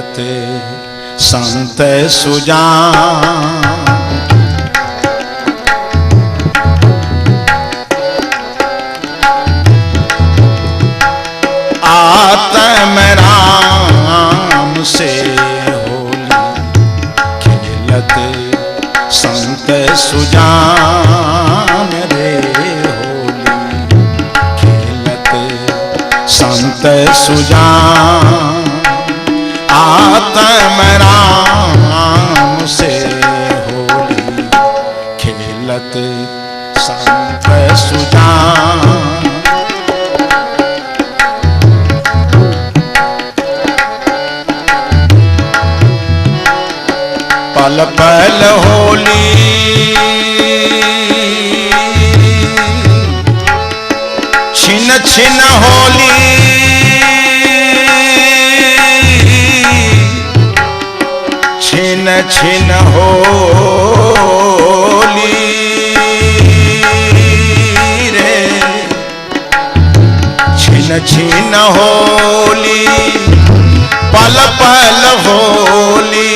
खेलत संत सुजान। आत्म राम से होली खेलत संत सुजान रे होली खेलत संत सुजान। आत्म राम से होली खेलत संत सुजान। पल पल होली छिन छिन होली छिन छिन होली रे छिन छिन होली पल पल होली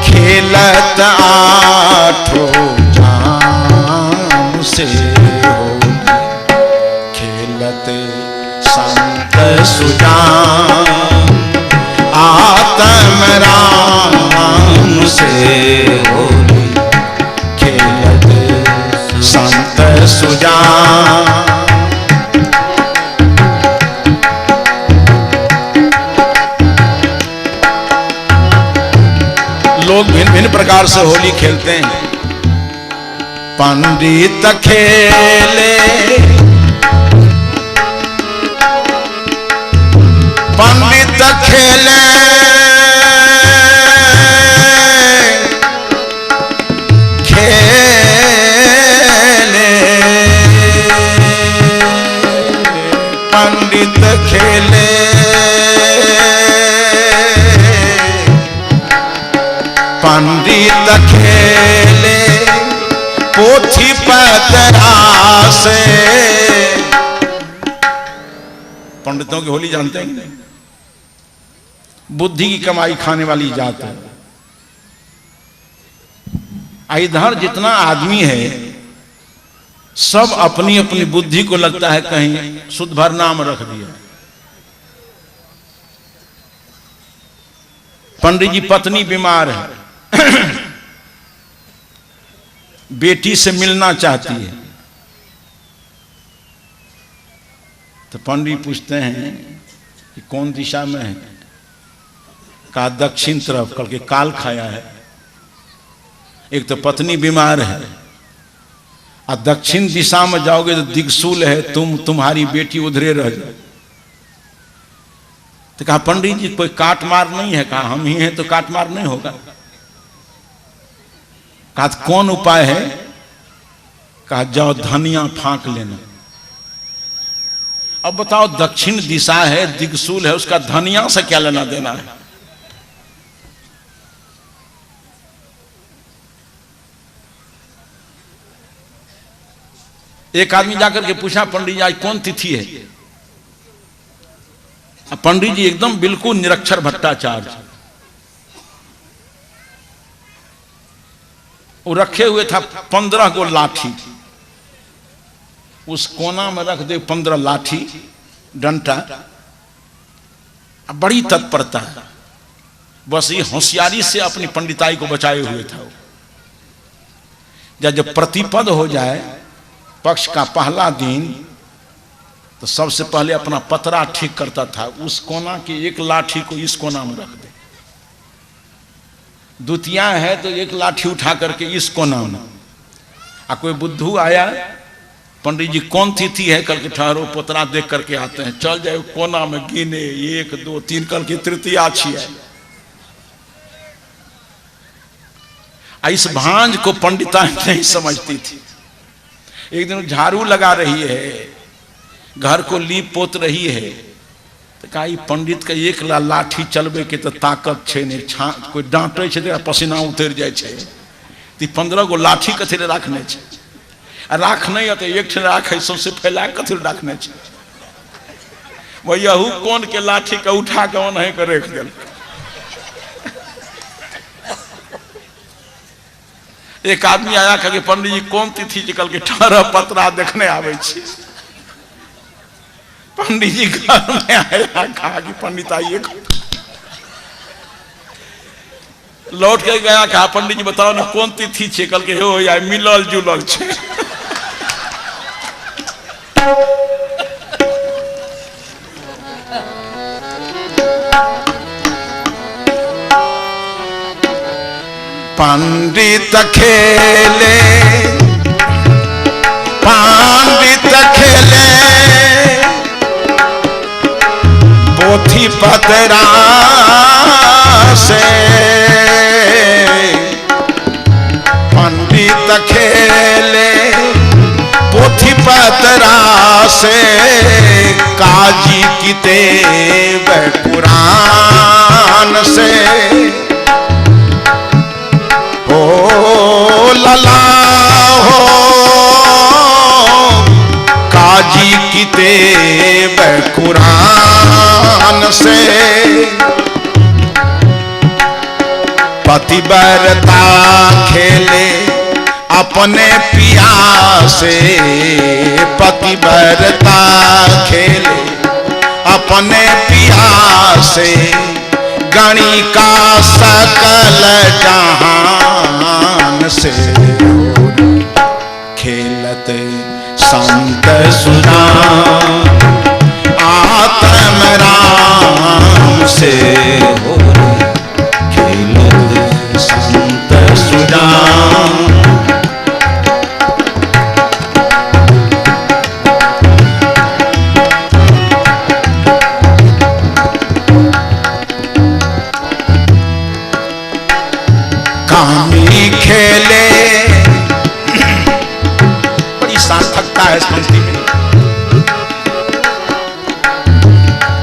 खेलत आठों जाम से होली खेलत संत सुजान। आत्म राम से होली खेलत संत सुजान। लोग भिन्न भिन्न प्रकार से होली खेलते हैं। पंडित खेले पंडित खेले खेले पंडित खेले पंडित खेले पोथी पतरा से। पंडितों की होली जानते हैं, बुद्धि की कमाई खाने वाली जात है। इधर जितना आदमी है सब अपनी अपनी बुद्धि को लगता है कहीं शुद्ध भर नाम रख दिया। पंडित जी पत्नी बीमार है, बेटी से मिलना चाहती है, तो पंडित पूछते हैं कि कौन दिशा में है? कहा दक्षिण तरफ। कल के काल खाया है। एक तो पत्नी बीमार है और दक्षिण दिशा में जाओगे तो दिग्सूल है, तुम्हारी बेटी उधरे रह जाए। तो कहा पंडित जी कोई काट मार नहीं है? कहा हम ही हैं तो काट मार नहीं होगा। कहा कौन उपाय है? कहा जाओ धनिया फांक लेना। अब बताओ दक्षिण दिशा है, दिग्सूल है, उसका धनिया से क्या लेना देना है? एक आदमी जाकर के पूछा पंडित जी आज कौन तिथि है? पंडित जी एकदम बिल्कुल निरक्षर भट्टाचार्य, वो रखे हुए था 15 को लाठी, उस कोना में रख दे 15 लाठी डंटा, बड़ी तत्परता है। बस ये होशियारी से अपनी पंडिताई को बचाए हुए था। जब प्रतिपद हो जाए पक्ष का पहला दिन तो सबसे पहले अपना पतरा ठीक करता था, उस कोना की एक लाठी को इस कोना में रख दे। द्वितीया है तो एक लाठी उठा करके इस कोना में। कोई बुद्धू आया, पंडित जी कौन तिथि है? कल के ठहरो पतरा देख करके आते हैं। चल जाए कोना में गिने 1 2 3, कल की तृतीया अच्छी है। इस भांज को पंडिता नहीं समझती थी। एक दिन झाड़ू लगा रही है, घर को लीप पोत रही है, तो कहा पंडित का एक लाठी चलबे के तो ताकत छे नहीं, कोई डांटे छे तो पसीना उतर जाए छे, तो 15 गो लाठी कथी रखने छे, राख नहीं तो एक ठे राख है सबसे फैला कथी रखने छे। वही कोन के लाठी का उठा के नहीं कर रख दिल। एक आदमी आया कह के पंडित जी कौन तिथि निकल के 18 पतरा देखने आवे छी। पंडित जी घर में आया, कहा कि पंडित आइए। लौट के गया, कहा पंडित जी बताओ ना कौन तिथि छे, कल के हो या मिलल जुलल छे। पंडित खेले पंडित खेले पोथी पतरा से, पंडित खेले पोथी पतरा से, काजी किताब कुरान से। ओ लला हो काजी किताब कुरान से, पतिव्रता खेले अपने पिया से, पतिव्रता खेले अपने पिया से, गणिका सकल जहान से, खेलत संत सुजान आत्म राम से, खेलत संत सुजान। कामी खेले, बड़ी सार्थकता है इस पंक्ति में।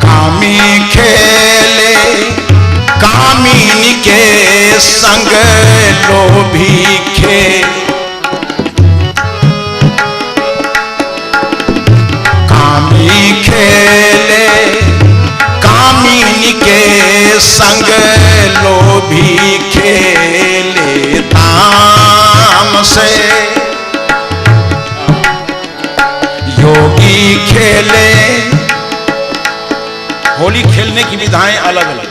कामी खेले कामिनी के संग लोभी खेल, कामी खेले कामिनी के संग लोभी खेले ताम से, योगी खेले। होली खेलने की विधाएं अलग अलग।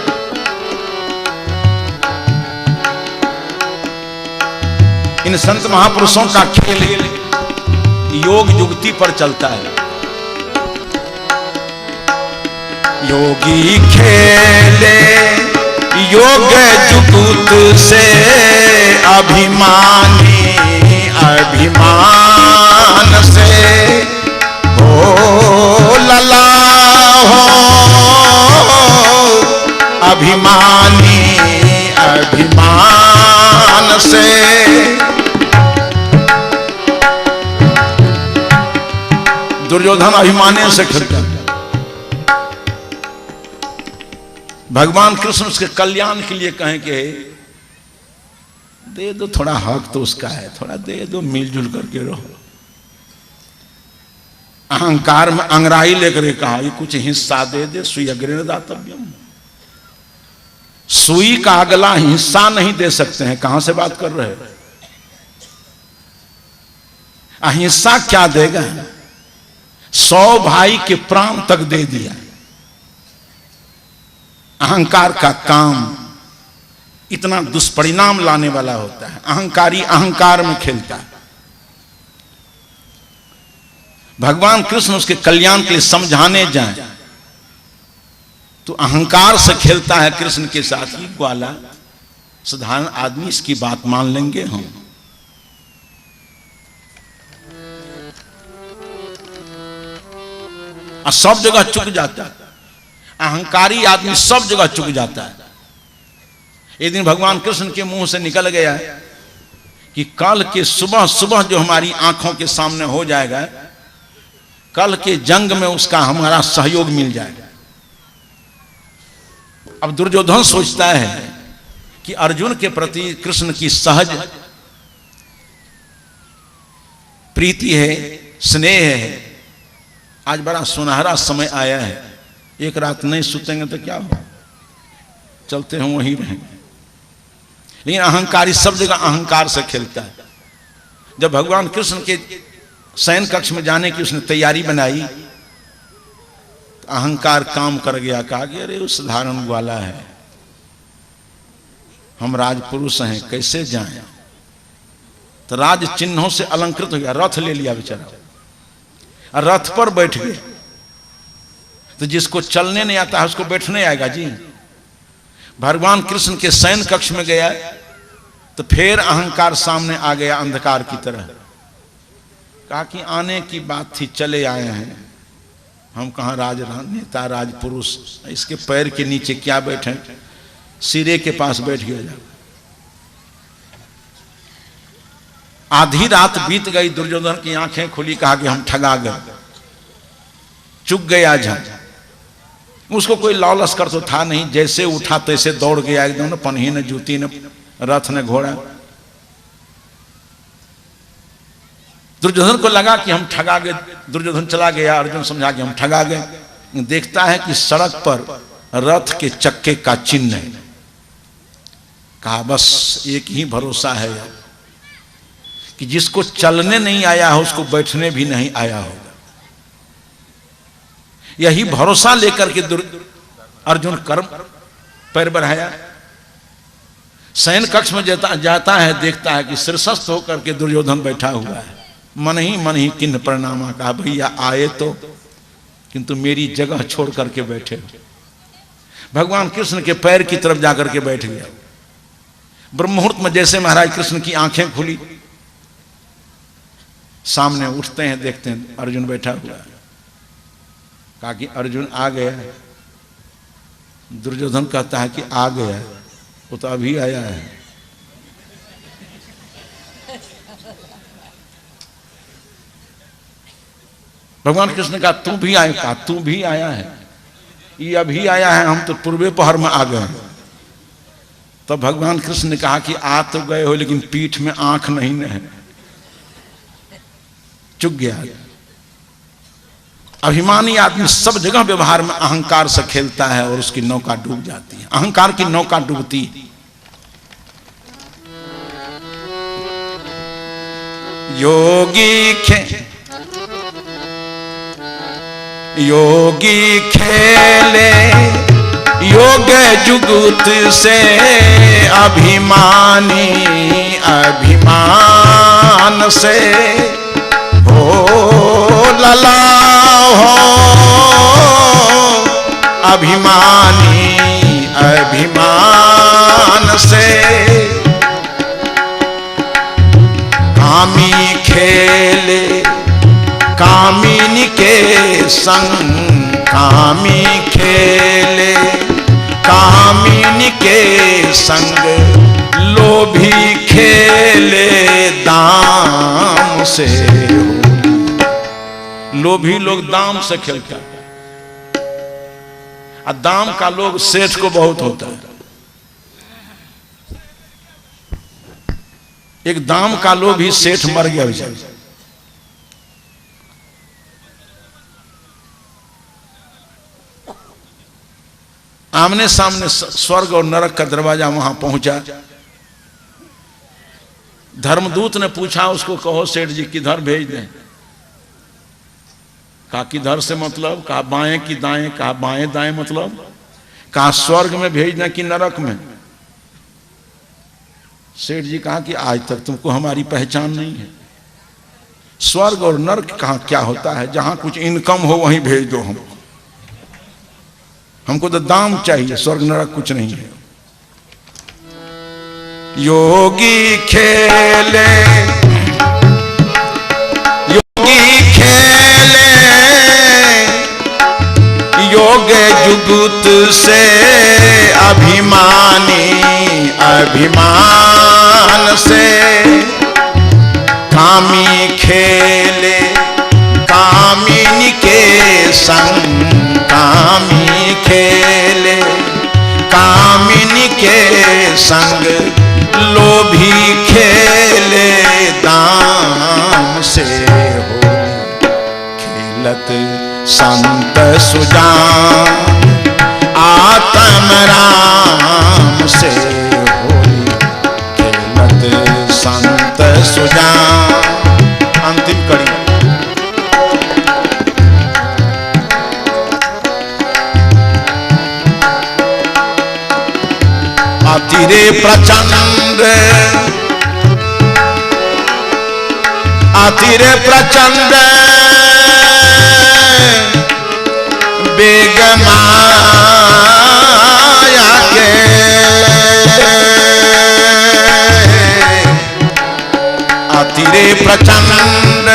इन संत महापुरुषों का खेल योग युक्ति पर चलता है। योगी खेले योग जुगुत से, अभिमानी अभिमान से। हो लला हो अभिमानी अभिमान से, दुर्योधन अभिमाने से खेलता। भगवान कृष्ण उसके कल्याण के लिए कहें कि दे दो थोड़ा, हक तो उसका है, थोड़ा दे दो, मिलजुल करके रहो। अहंकार में अंगराई लेकर कहा ये कुछ हिस्सा दे दे, सुई अग्रे दातव्यम। सुई का अगला हिस्सा नहीं दे सकते हैं, कहां से बात कर रहे हैं? अहिंसा क्या देगा? 100 भाई के प्राण तक दे दिया। अहंकार का काम इतना दुष्परिणाम लाने वाला होता है। अहंकारी अहंकार में खेलता है। भगवान कृष्ण उसके कल्याण के लिए समझाने जाए तो अहंकार से खेलता है कृष्ण के साथ। ही ग्वाला साधारण आदमी इसकी बात मान लेंगे हम। और सब जगह चुक जाता है। अहंकारी आदमी सब जगह चुक जाता है। एक दिन भगवान कृष्ण के मुंह से निकल गया कि कल के सुबह सुबह जो हमारी आंखों के सामने हो जाएगा, कल के जंग में उसका हमारा सहयोग मिल जाएगा। अब दुर्योधन सोचता है कि अर्जुन के प्रति कृष्ण की सहज प्रीति है, स्नेह है। आज बड़ा सुनहरा समय आया है, एक रात नहीं सुतेंगे तो क्या हो, चलते हैं वहीं रहेंगे। लेकिन अहंकारी सब जगह अहंकार से खेलता है। जब भगवान कृष्ण के शयन कक्ष में जाने की उसने तैयारी बनाई तो अहंकार काम कर गया, कहा कि अरे उस साधारण वाला है, हम राजपुरुष हैं, कैसे जाएं। तो राज चिन्हों से अलंकृत हो गया, रथ ले लिया बेचारा और रथ पर बैठ गया। तो जिसको चलने नहीं आता है उसको बैठने आएगा जी। भगवान कृष्ण के शयन कक्ष में गया तो फिर अहंकार सामने आ गया अंधकार की तरह। कहा कि आने की बात थी, चले आए हैं, हम कहाँ नेता राजपुरुष, इसके पैर के नीचे क्या बैठे, सिरे के पास बैठ गया। जा आधी रात बीत गई, दुर्योधन की आंखें खुली, कहा कि हम ठगा गए, चुक गया झट। उसको कोई लौ लश्कर तो था नहीं, जैसे उठा तैसे दौड़ गया एकदम, न पन्ही न जूती न रथ न घोड़ा। दुर्योधन को लगा कि हम ठगा गए, दुर्योधन चला गया, अर्जुन समझा कि हम ठगा गए। देखता है कि सड़क पर रथ के चक्के का चिन्ह है। कहा बस एक ही भरोसा है कि जिसको चलने नहीं आया हो उसको बैठने भी नहीं आया होगा। यही भरोसा लेकर के अर्जुन कर्म पैर बढ़ाया, शयन कक्ष में जाता है, देखता है कि शीर्षस्थ होकर के दुर्योधन बैठा हुआ है। मन ही किन्न प्रणामा, कहा भैया आए तो, किंतु मेरी जगह छोड़ करके बैठे हो। भगवान कृष्ण के पैर की तरफ जाकर के बैठ गया। ब्रह्म मुहूर्त में जैसे महाराज कृष्ण की आंखें खुली, सामने उठते हैं, देखते हैं अर्जुन बैठा हुआ है। कहा कि अर्जुन आ गया। दुर्योधन कहता है कि आ गया, वो तो अभी आया है। भगवान कृष्ण का तू भी आया, कहा तू भी आया है, ये अभी आया है, हम तो पूर्वे पहर में आ गए। तो भगवान कृष्ण ने कहा कि आ तो गए हो लेकिन पीठ में आंख नहीं है, चुक गया। अभिमानी आदमी सब जगह व्यवहार में अहंकार से खेलता है और उसकी नौका डूब जाती है, अहंकार की नौका डूबती है। योगी खेले योग जुगुत से, अभिमानी अभिमान से हो लला हो, अभिमानी अभिमान से। कामी खेले कामिनी के संग, कामी खेले कामिनी के संग, लोभी खेले दाम से। लोभी लोग दाम से खेलता है, और दाम का लोग सेठ को बहुत होता है। एक दाम का लोभी सेठ मर गया बेचारा। आमने सामने स्वर्ग और नरक का दरवाजा वहां पहुंचा। धर्मदूत ने पूछा उसको, कहो सेठ जी किधर भेज दें। कहा किधर से मतलब, कहा बाएं की दाएं, कहा बाएं दाएं मतलब, कहा स्वर्ग में भेज दें कि नरक में। सेठ जी कहा कि आज तक तुमको हमारी पहचान नहीं है, स्वर्ग और नरक कहाँ क्या होता है, जहां कुछ इनकम हो वहीं भेज दो, हमको तो दाम चाहिए, स्वर्ग नरक कुछ नहीं है। योगी खेले योग जुगुत से, अभिमानी अभिमान से। कामी खेले कामिनी के संग, कामी खेले कामिनी के संग, लोभी खेले दाम से। हो खेलत संत सुजान आत्म राम से, होई अति रे प्रचंड, अति रे प्रचंड बेग माया के, अति रे प्रचंड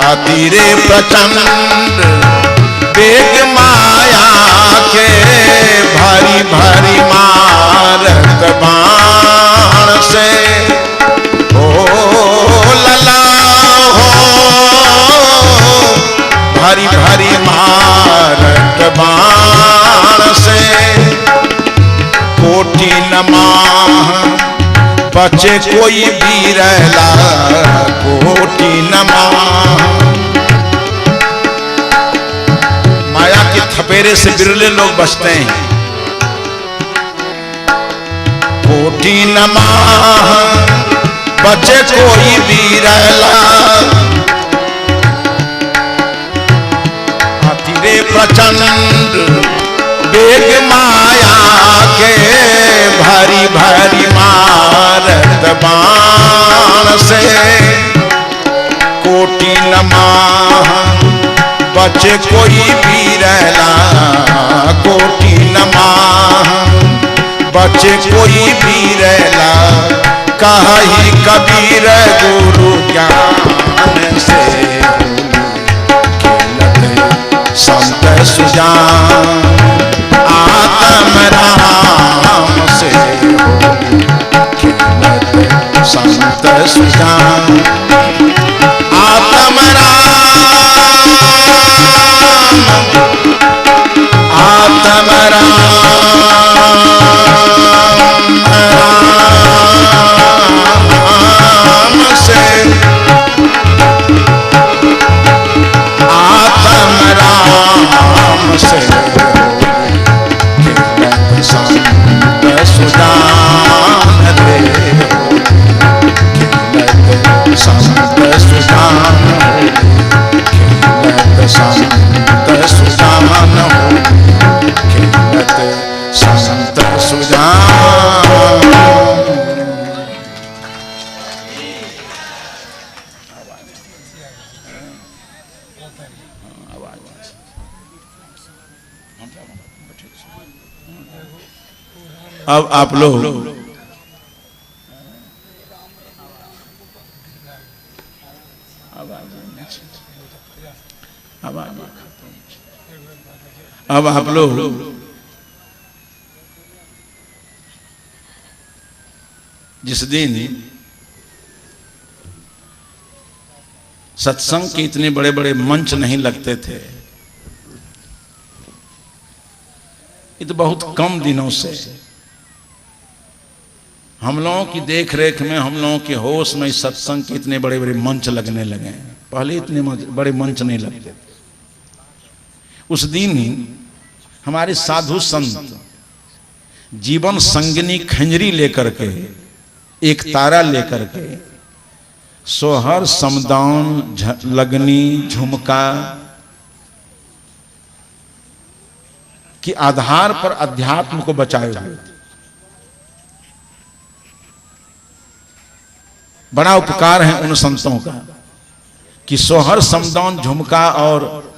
अति रे प्रचंड बेग माया के, भारी भारी मारत बाण से ओ लला हो, भारी भारी मारत बाण से कोटि नमः बचे कोई बीरला, कोटि नमः। माया के थपेरे से बिरले लोग बचते हैं। कोटि नमः बचे कोई बीरला, अति रे प्रचंड बेग माया के, भारी भारी मारत बाण से कोटि नमः बचे कोई बीरला, कोटि नमः बचे कोई बीरला। कहि कबीर गुरु ज्ञान से संत सुजान, आत्म राम से खेलत संत सुजान, आत्म राम, आत्म राम से, आत्म राम से संत सुजान रे, खेलत संत सुजान, खेलत संत सुजान, खेलत संत सुजान। अब आप लोग अब आप लोग जिस दिन सत्संग के इतने बड़े बड़े मंच नहीं लगते थे, ये तो बहुत कम दिनों से हम लोगों की देख रेख में, हम लोगों के होश में सत्संग के इतने बड़े बड़े मंच लगने लगे हैं। पहले इतने बड़े मंच नहीं लगते थे। उस दिन हमारे साधु संत जीवन संगिनी खंजरी लेकर के, एक तारा लेकर के, सोहर समदान लगनी झुमका के आधार पर अध्यात्म को बचाए हुए। बड़ा उपकार है उन संतों का कि सोहर समदान झुमका और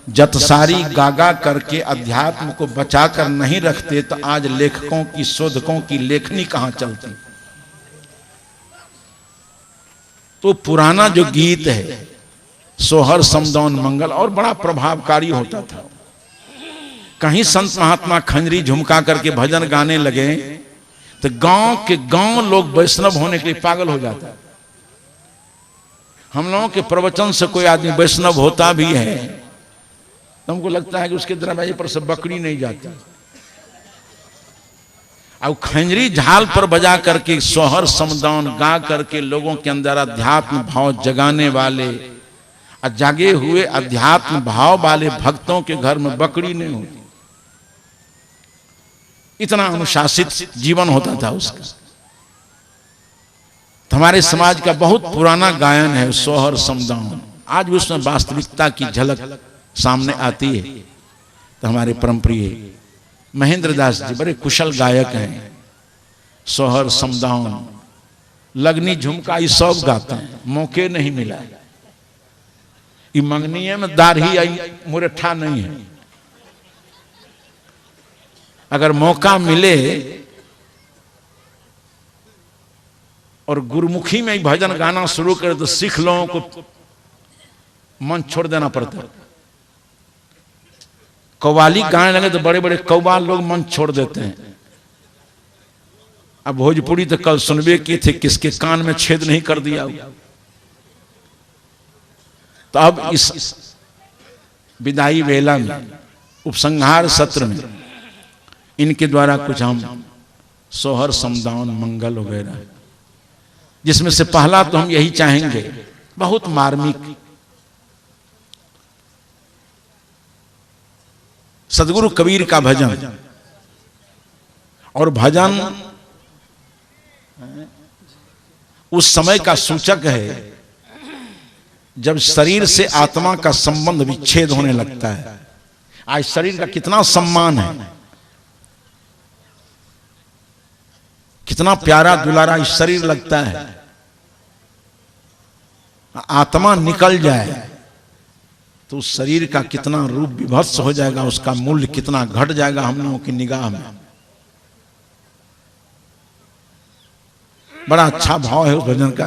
जतसारी गागा करके अध्यात्म को बचाकर नहीं रखते तो आज लेखकों की, शोधकों की लेखनी कहां चलती। तो पुराना जो गीत है सोहर समदान मंगल, और बड़ा प्रभावकारी होता था। कहीं संत महात्मा खंजरी झुमका करके भजन गाने लगे तो गांव के गांव लोग वैष्णव होने के लिए पागल हो जाता। हम लोगों के प्रवचन से कोई आदमी वैष्णव होता भी है तो हमको लगता है कि उसके दरवाजे पर से बकरी नहीं जाती। अब खंजरी झाल पर बजा करके सोहर समदान गा करके लोगों के अंदर अध्यात्म भाव जगाने वाले और जागे हुए अध्यात्म भाव वाले भक्तों के घर में बकरी नहीं होती। इतना अनुशासित जीवन होता था उसका। हमारे समाज का बहुत पुराना गायन है सोहर समदाउन, आज भी उसमें वास्तविकता की झलक सामने आती है। तो हमारे परम प्रिय महेंद्र दास जी बड़े कुशल गायक हैं, सोहर समदाउन लगनी झुमका ये सब गाते हैं। मौके नहीं मिला, ये मंगनीय में दाढ़ी आई मुरठा नहीं है। अगर मौका मिले और गुरुमुखी में भजन गाना शुरू करे तो सिख लोगों को मन छोड़ देना पड़ता है। कव्वाली गाने लगे तो बड़े बड़े कव्वाल लोग मन छोड़ देते हैं। अब भोजपुरी तो कल सुनबे किए थे, किसके कान में छेद नहीं कर दिया। तो अब इस विदाई वेला में उपसंहार सत्र में इनके द्वारा कुछ हम सोहर समदाउन मंगल वगैरह, जिसमें से पहला तो हम यही चाहेंगे, बहुत मार्मिक सदगुरु कबीर का भजन। और भजन उस समय का सूचक है जब शरीर से आत्मा का संबंध विच्छेद होने लगता है। आज शरीर का कितना सम्मान है, कितना प्यारा दुलारा इस शरीर लगता है। आत्मा निकल जाए तो उस शरीर का कितना रूप विभत्स हो जाएगा, उसका मूल्य कितना घट जाएगा हम लोगों की निगाह में। बड़ा अच्छा भाव है उस भजन का।